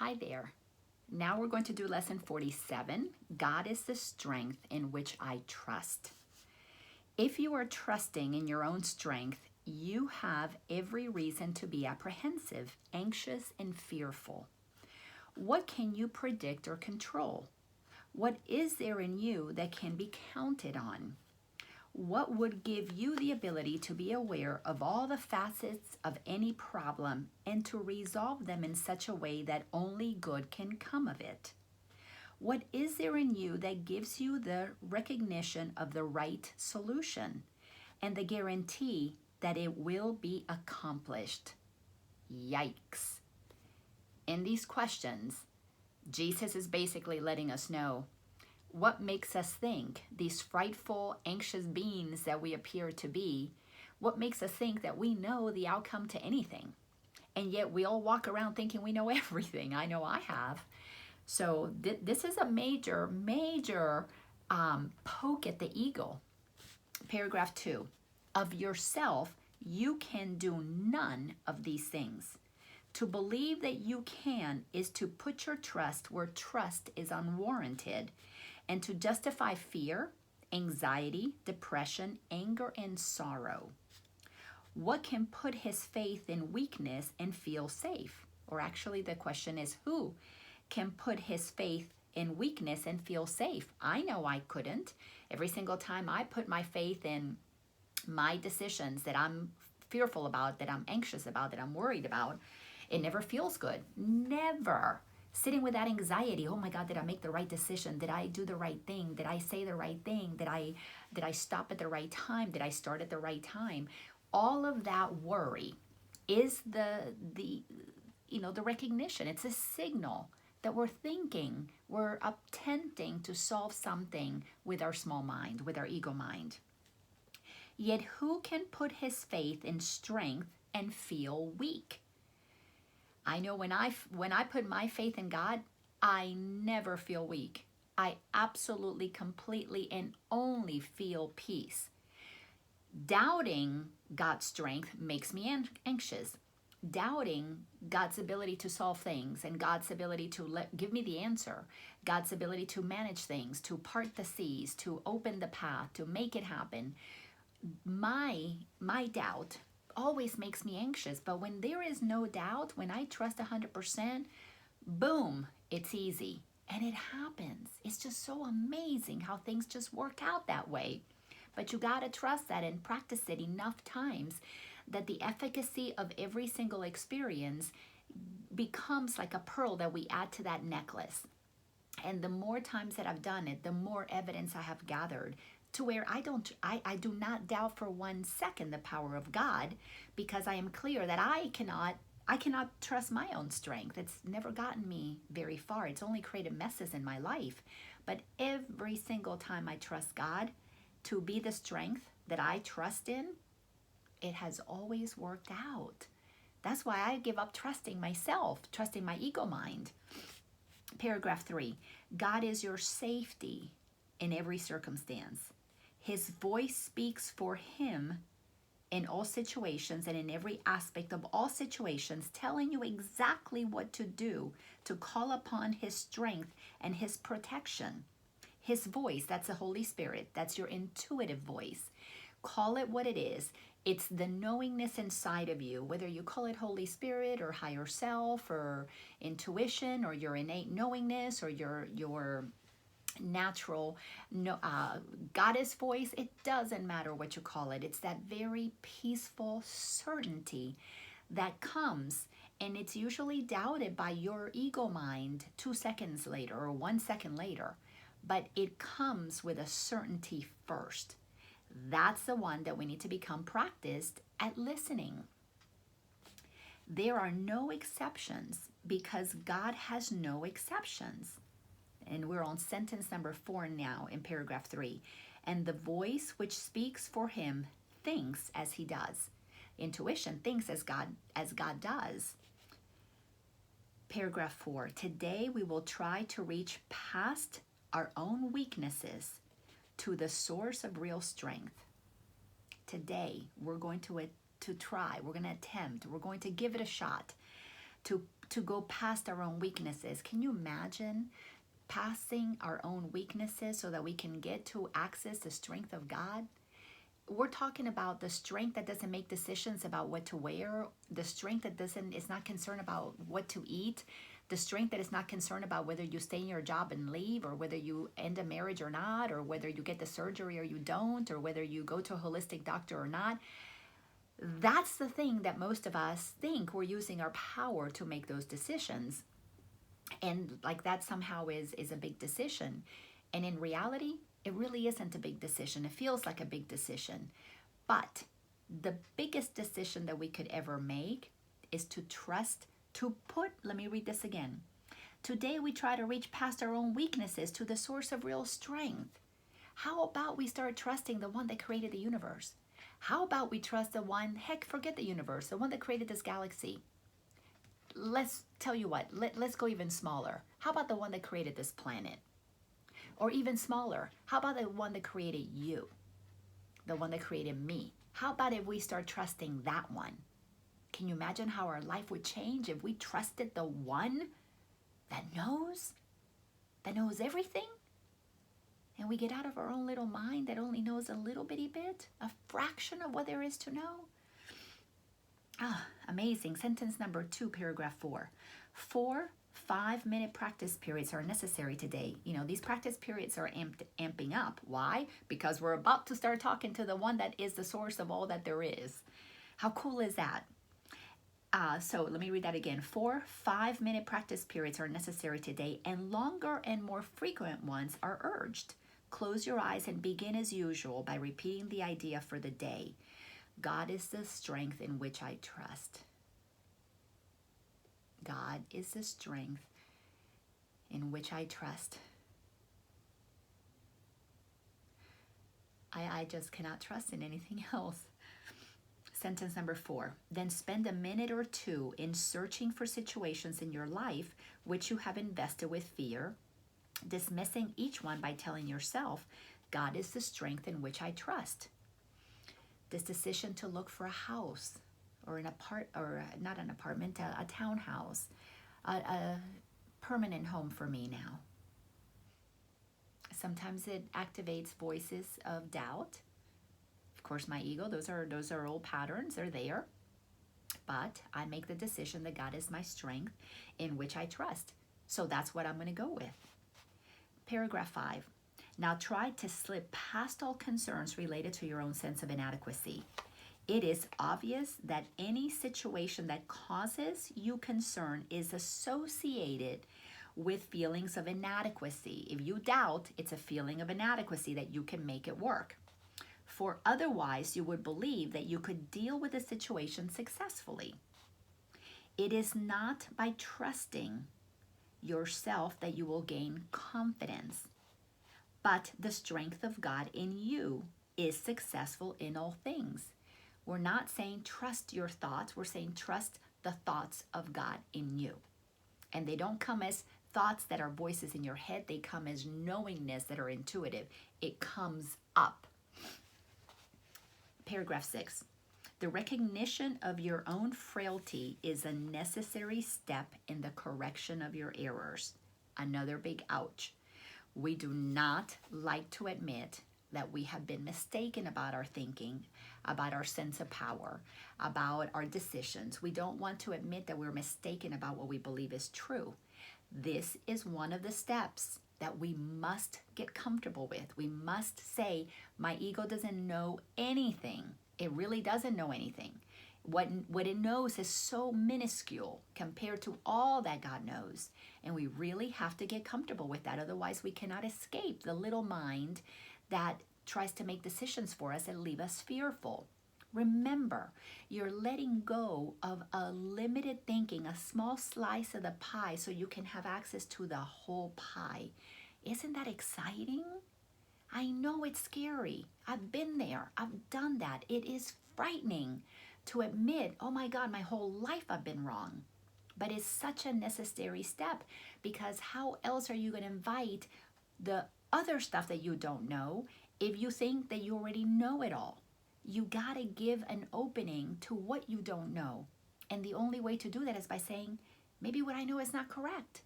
Hi there. Now we're going to do lesson 47. God is the strength in which I trust. If you are trusting in your own strength, you have every reason to be apprehensive, anxious, and fearful. What can you predict or control? What is there in you that can be counted on? What would give you the ability to be aware of all the facets of any problem and to resolve them in such a way that only good can come of it? What is there in you that gives you the recognition of the right solution and the guarantee that it will be accomplished? Yikes. In these questions, Jesus is basically letting us know what makes us think, these frightful, anxious beings that we appear to be, what makes us think that we know the outcome to anything? And yet we all walk around thinking we know everything. I know I have. So this is a major poke at the ego. Paragraph 2. Of yourself, you can do none of these things. To believe that you can is to put your trust where trust is unwarranted, and to justify fear, anxiety, depression, anger, and sorrow. What can put his faith in weakness and feel safe? Or actually the question is, who can put his faith in weakness and feel safe? I know I couldn't. Every single time I put my faith in my decisions that I'm fearful about, that I'm anxious about, that I'm worried about, it never feels good. Never. Sitting with that anxiety, oh my God, did I make the right decision? Did I do the right thing? Did I say the right thing? Did I stop at the right time? Did I start at the right time? All of that worry is the recognition. It's a signal that we're thinking, we're attempting to solve something with our small mind, with our ego mind. Yet who can put his faith in strength and feel weak? I know when I put my faith in God, I never feel weak. I absolutely, completely, and only feel peace. Doubting God's strength makes me anxious. Doubting God's ability to solve things and God's ability to give me the answer, God's ability to manage things, to part the seas, to open the path, to make it happen. My doubt always makes me anxious. But when there is no doubt, when I trust 100%, boom, it's easy. And it happens. It's just so amazing how things just work out that way. But you got to trust that and practice it enough times that the efficacy of every single experience becomes like a pearl that we add to that necklace. And the more times that I've done it, the more evidence I have gathered, to where I do not doubt for 1 second the power of God, because I am clear that I cannot trust my own strength. It's never gotten me very far. It's only created messes in my life. But every single time I trust God to be the strength that I trust in, it has always worked out. That's why I give up trusting myself, trusting my ego mind. Paragraph 3. God is your safety in every circumstance. His voice speaks for him in all situations and in every aspect of all situations, telling you exactly what to do to call upon his strength and his protection. His voice, that's the Holy Spirit. That's your intuitive voice. Call it what it is. It's the knowingness inside of you, whether you call it Holy Spirit or higher self or intuition or your innate knowingness or your natural goddess voice. It doesn't matter what you call it. It's that very peaceful certainty that comes, and it's usually doubted by your ego mind 2 seconds later or 1 second later, but it comes with a certainty first. That's the one that we need to become practiced at listening. There are no exceptions because God has no exceptions. And we're on sentence number 4 now in paragraph 3. And the voice which speaks for him thinks as he does. Intuition thinks as God does. Paragraph 4. Today we will try to reach past our own weaknesses to the source of real strength. Today we're going to try, we're going to attempt, we're going to give it a shot to to go past our own weaknesses. Can you imagine passing our own weaknesses so that we can get to access the strength of God? We're talking about the strength that doesn't make decisions about what to wear, the strength that is not concerned about what to eat, the strength that is not concerned about whether you stay in your job and leave, or whether you end a marriage or not, or whether you get the surgery or you don't, or whether you go to a holistic doctor or not. That's the thing that most of us think we're using our power to make those decisions. And like that somehow is a big decision. And in reality, it really isn't a big decision. It feels like a big decision. But the biggest decision that we could ever make is to trust, let me read this again. Today we try to reach past our own weaknesses to the source of real strength. How about we start trusting the one that created the universe? How about we trust the one, heck, forget the universe, the one that created this galaxy? Let's tell you what, let's go even smaller. How about the one that created this planet? Or even smaller, how about the one that created you? The one that created me? How about if we start trusting that one? Can you imagine how our life would change if we trusted the one that knows everything? And we get out of our own little mind that only knows a little bitty bit, a fraction of what there is to know. Amazing. Sentence number 2, paragraph 4. 4 5-minute practice periods are necessary today. You know, these practice periods are amping up. Why? Because we're about to start talking to the one that is the source of all that there is. How cool is that? So let me read that again. 4 5-minute practice periods are necessary today, and longer and more frequent ones are urged. Close your eyes and begin as usual by repeating the idea for the day. God is the strength in which I trust. God is the strength in which I trust. I just cannot trust in anything else. Sentence number 4. Then spend a minute or two in searching for situations in your life which you have invested with fear, dismissing each one by telling yourself, God is the strength in which I trust. This decision to look for a house or not an apartment, a townhouse, a permanent home for me now. Sometimes it activates voices of doubt. Of course, my ego, those are old patterns, they're there. But I make the decision that God is my strength in which I trust. So that's what I'm going to go with. Paragraph 5. Now try to slip past all concerns related to your own sense of inadequacy. It is obvious that any situation that causes you concern is associated with feelings of inadequacy. If you doubt, it's a feeling of inadequacy that you can make it work. For otherwise, you would believe that you could deal with the situation successfully. It is not by trusting yourself that you will gain confidence, but the strength of God in you is successful in all things. We're not saying trust your thoughts. We're saying trust the thoughts of God in you. And they don't come as thoughts that are voices in your head. They come as knowingness that are intuitive. It comes up. Paragraph 6. The recognition of your own frailty is a necessary step in the correction of your errors. Another big ouch. We do not like to admit that we have been mistaken about our thinking, about our sense of power, about our decisions. We don't want to admit that we're mistaken about what we believe is true. This is one of the steps that we must get comfortable with. We must say, my ego doesn't know anything. It really doesn't know anything. What it knows is so minuscule compared to all that God knows. And we really have to get comfortable with that. Otherwise, we cannot escape the little mind that tries to make decisions for us and leave us fearful. Remember, you're letting go of a limited thinking, a small slice of the pie so you can have access to the whole pie. Isn't that exciting? I know it's scary. I've been there. I've done that. It is frightening to admit, oh my God, my whole life I've been wrong. But it's such a necessary step, because how else are you going to invite the other stuff that you don't know if you think that you already know it all? You got to give an opening to what you don't know. And the only way to do that is by saying, Maybe what I know is not correct.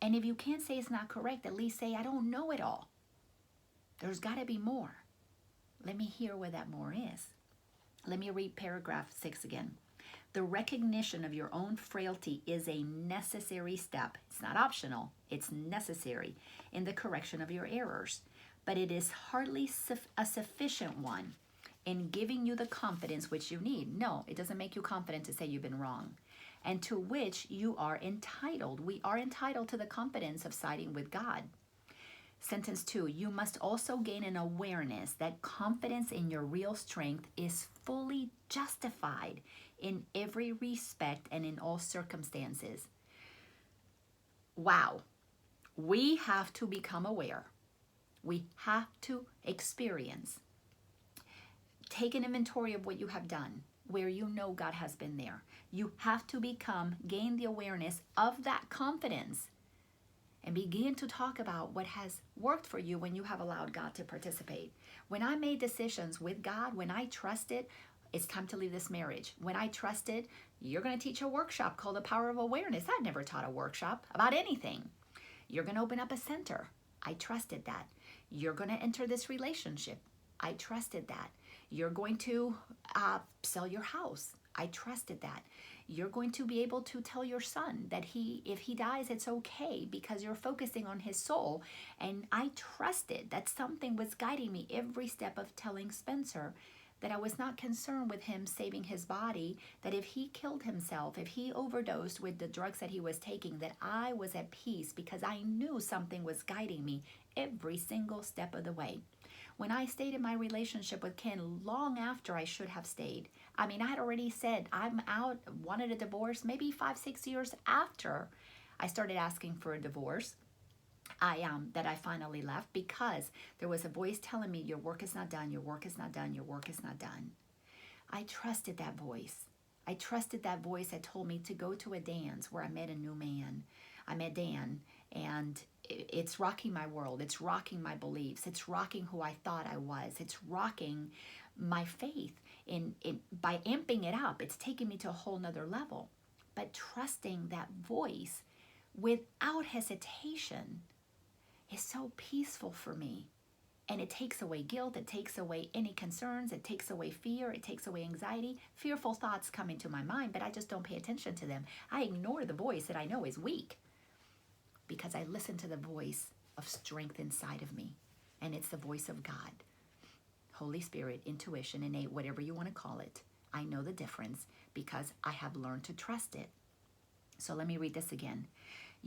And if you can't say it's not correct, at least say, I don't know it all. There's got to be more. Let me hear where that more is. Let me read paragraph 6 again. The recognition of your own frailty is a necessary step. It's not optional. It's necessary in the correction of your errors. But it is hardly a sufficient one in giving you the confidence which you need. No, it doesn't make you confident to say you've been wrong, and to which you are entitled. We are entitled to the confidence of siding with God. Sentence 2, you must also gain an awareness that confidence in your real strength is fully justified in every respect and in all circumstances. Wow. We have to become aware. We have to experience. Take an inventory of what you have done, where you know God has been there. You have to gain the awareness of that confidence and begin to talk about what has worked for you when you have allowed God to participate. When I made decisions with God, when I trusted, it's time to leave this marriage. When I trusted, you're going to teach a workshop called The Power of Awareness. I never taught a workshop about anything. You're going to open up a center. I trusted that. You're going to enter this relationship. I trusted that. You're going to sell your house. I trusted that. You're going to be able to tell your son that if he dies, it's okay because you're focusing on his soul. And I trusted that something was guiding me every step of telling Spencer that I was not concerned with him saving his body, that if he killed himself, if he overdosed with the drugs that he was taking, that I was at peace because I knew something was guiding me every single step of the way. When I stayed in my relationship with Ken long after I should have stayed, I mean, I had already said I'm out, wanted a divorce, maybe 5-6 years after I started asking for a divorce, that I finally left because there was a voice telling me, your work is not done, your work is not done, your work is not done. I trusted that voice. I trusted that voice that told me to go to a dance where I met a new man. I met Dan, and it's rocking my world. It's rocking my beliefs. It's rocking who I thought I was. It's rocking my faith. By amping it up, it's taking me to a whole nother level. But trusting that voice without hesitation is so peaceful for me. And it takes away guilt. It takes away any concerns. It takes away fear. It takes away anxiety. Fearful thoughts come into my mind, but I just don't pay attention to them. I ignore the voice that I know is weak because I listen to the voice of strength inside of me. And it's the voice of God. Holy Spirit, intuition, innate, whatever you want to call it. I know the difference because I have learned to trust it. So let me read this again.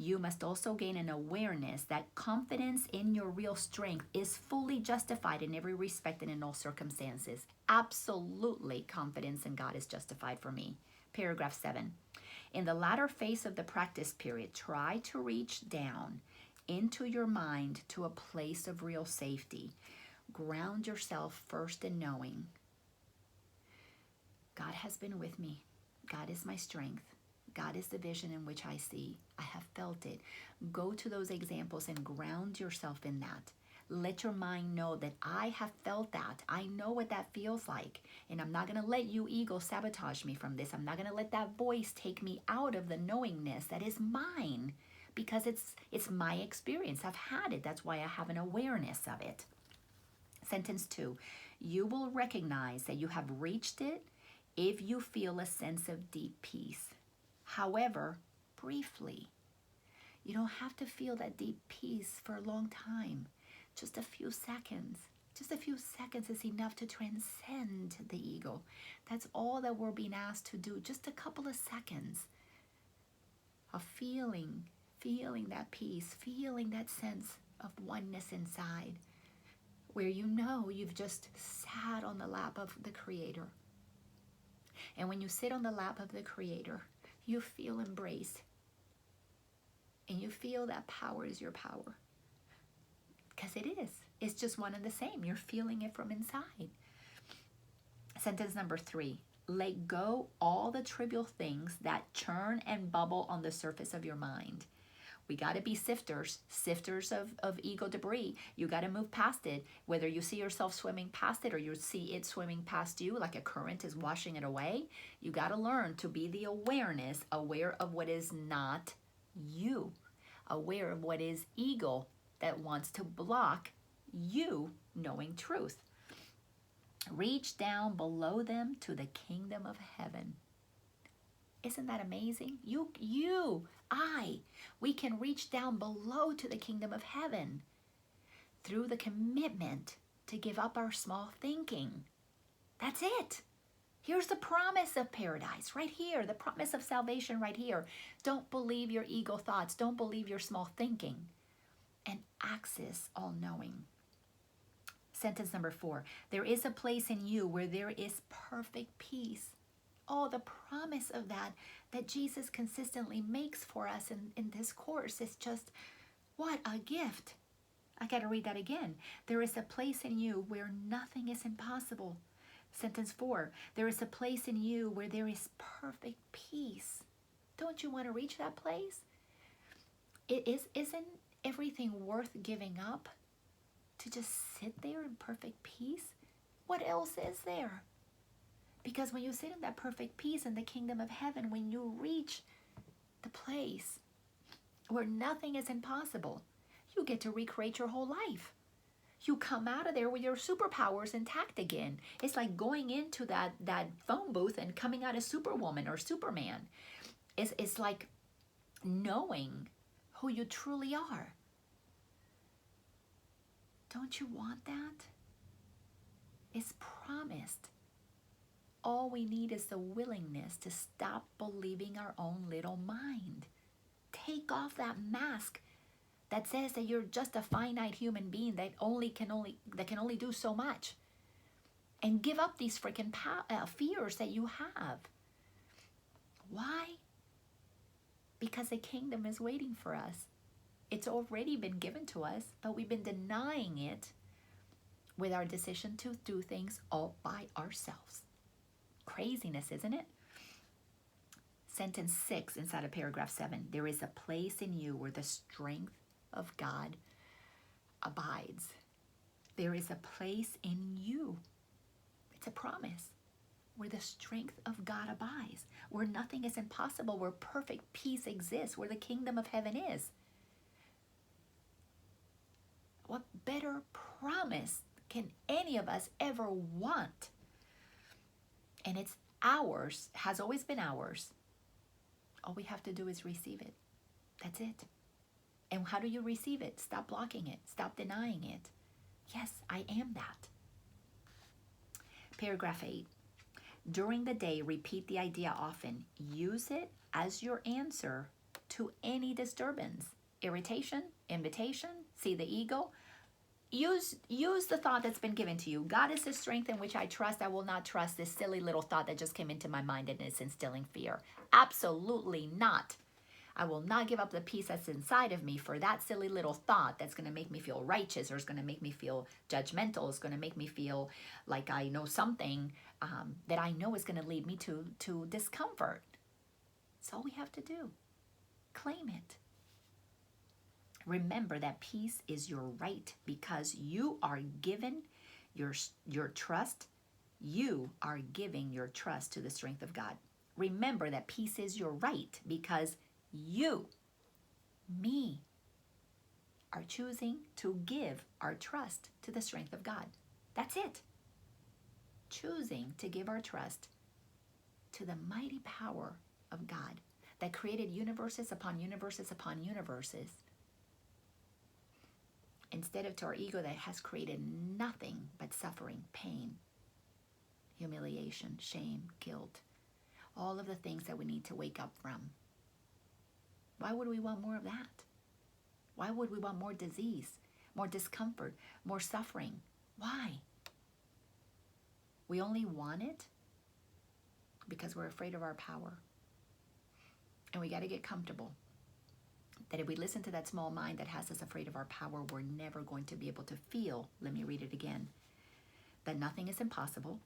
You must also gain an awareness that confidence in your real strength is fully justified in every respect and in all circumstances. Absolutely, confidence in God is justified for me. Paragraph 7. In the latter phase of the practice period, try to reach down into your mind to a place of real safety. Ground yourself first in knowing God has been with me. God is my strength. God is the vision in which I see. I have felt it. Go to those examples and ground yourself in that. Let your mind know that I have felt that. I know what that feels like. And I'm not going to let you, ego, sabotage me from this. I'm not going to let that voice take me out of the knowingness that is mine because it's my experience. I've had it. That's why I have an awareness of it. Sentence 2. You will recognize that you have reached it if you feel a sense of deep peace. However, briefly. You don't have to feel that deep peace for a long time. Just a few seconds. Just a few seconds is enough to transcend the ego. That's all that we're being asked to do. Just a couple of seconds of feeling that peace, feeling that sense of oneness inside, where you know you've just sat on the lap of the Creator. And when you sit on the lap of the Creator, you feel embraced. And you feel that power is your power. Because it is. It's just one and the same. You're feeling it from inside. Sentence number 3. Let go all the trivial things that churn and bubble on the surface of your mind. We got to be sifters of ego debris. You got to move past it. Whether you see yourself swimming past it or you see it swimming past you like a current is washing it away, you got to learn to be the awareness, aware of what is not you, aware of what is ego that wants to block you knowing truth. Reach down below them to the kingdom of heaven. Isn't that amazing? We can reach down below to the kingdom of heaven through the commitment to give up our small thinking. That's it. Here's the promise of paradise right here, the promise of salvation right here. Don't believe your ego thoughts. Don't believe your small thinking. And access all knowing. Sentence number 4. There is a place in you where there is perfect peace. Oh, the promise of that Jesus consistently makes for us in this course is just, what a gift. I got to read that again. There is a place in you where nothing is impossible. Sentence 4. There is a place in you where there is perfect peace. Don't you want to reach that place? Isn't everything worth giving up to just sit there in perfect peace? What else is there? Because when you sit in that perfect peace in the kingdom of heaven, when you reach the place where nothing is impossible, you get to recreate your whole life. You come out of there with your superpowers intact again. It's like going into that phone booth and coming out as Superwoman or Superman. It's like knowing who you truly are. Don't you want that? It's promised. All we need is the willingness to stop believing our own little mind. Take off that mask that says that you're just a finite human being that can only do so much, and give up these freaking fears that you have. Why? Because the kingdom is waiting for us. It's already been given to us, but we've been denying it with our decision to do things all by ourselves. Craziness, isn't it? Sentence 6 inside of paragraph 7. There is a place in you where the strength of God abides. There is a place in you. It's a promise. Where the strength of God abides. Where nothing is impossible. Where perfect peace exists. Where the kingdom of heaven is. What better promise can any of us ever want? And it's ours, has always been ours. All we have to do is receive it. That's it. And how do you receive it? Stop blocking it. Stop denying it. Yes, I am that. Paragraph 8. During the day, repeat the idea often. Use it as your answer to any disturbance, irritation, invitation, see the ego. Use the thought that's been given to you. God is the strength in which I trust. I will not trust this silly little thought that just came into my mind and is instilling fear. Absolutely not. I will not give up the peace that's inside of me for that silly little thought that's going to make me feel righteous, or is going to make me feel judgmental, is going to make me feel like I know something that I know is going to lead me to discomfort. That's all we have to do. Claim it. Remember that peace is your right because you are given your trust. You are giving your trust to the strength of God. Remember that peace is your right because you, me, are choosing to give our trust to the strength of God. That's it. Choosing to give our trust to the mighty power of God that created universes upon universes upon universes, instead of to our ego that has created nothing but suffering, pain, humiliation, shame, guilt, all of the things that we need to wake up from. Why would we want more of that? Why would we want more disease, more discomfort, more suffering? Why? We only want it because we're afraid of our power. And we got to get comfortable that if we listen to that small mind that has us afraid of our power, we're never going to be able to feel, let me read it again, that nothing is impossible,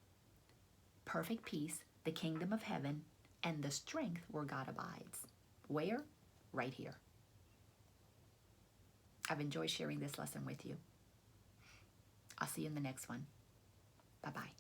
perfect peace, the kingdom of heaven, and the strength where God abides. Where? Right here. have enjoyed sharing this lesson with you. I'll see you in the next one. Bye-bye.